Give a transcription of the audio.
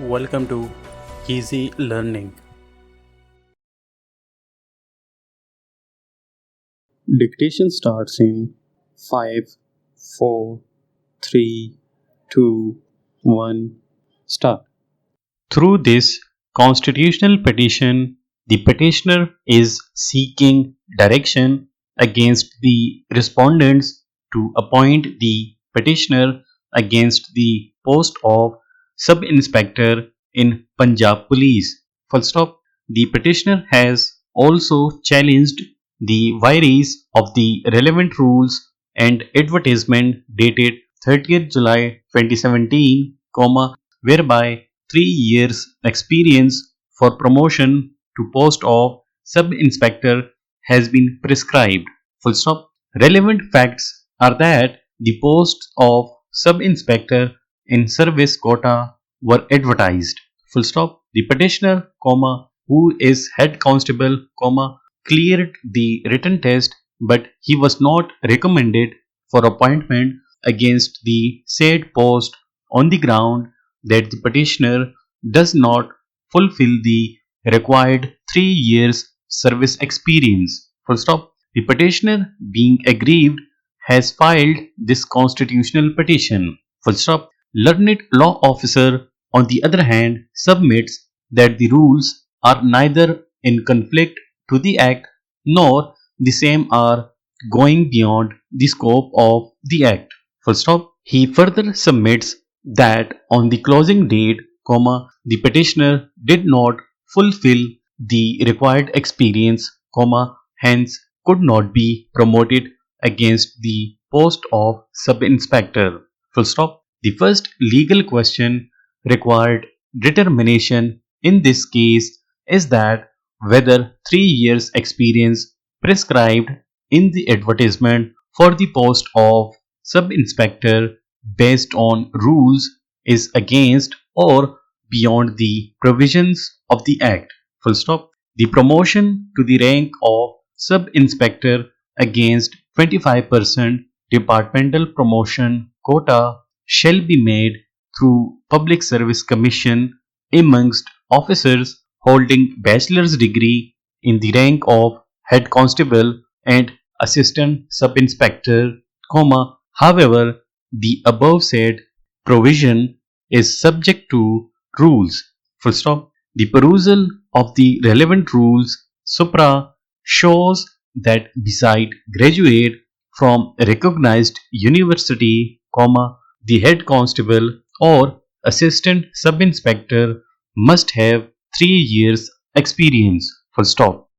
Welcome to Easy Learning. Dictation starts in 5, 4, 3, 2, 1, start. Through this constitutional petition, the petitioner is seeking direction against the respondents to appoint the petitioner against the post of sub inspector in Punjab Police. Full stop. The petitioner has also challenged the vires of the relevant rules and advertisement dated 30th July 2017, whereby 3 years experience for promotion to post of sub-inspector has been prescribed. Full stop. Relevant facts are that the posts of sub-inspector in service quota were advertised. Full stop. The petitioner, who is head constable, cleared the written test, but he was not recommended for appointment against the said post on the ground that the petitioner does not fulfill the required 3 years service experience. Full stop. The petitioner, being aggrieved, has filed this constitutional petition. Full stop. Learned law officer, on the other hand, submits that the rules are neither in conflict to the act nor the same are going beyond the scope of the act. Full stop. He further submits that on the closing date, the petitioner did not fulfill the required experience, hence could not be promoted against the post of sub-inspector. Full stop. The first legal question required determination in this case is that whether 3 years experience prescribed in the advertisement for the post of sub-inspector based on rules is against or beyond the provisions of the act. Full stop. The promotion to the rank of sub-inspector against 25% departmental promotion quota shall be made through Public Service Commission amongst officers holding bachelor's degree in the rank of head constable and assistant sub-inspector, however, the above said provision is subject to rules. Full stop. The perusal of the relevant rules supra shows that beside graduate from a recognized university, the head constable or assistant sub-inspector must have 3 years experience. Full stop.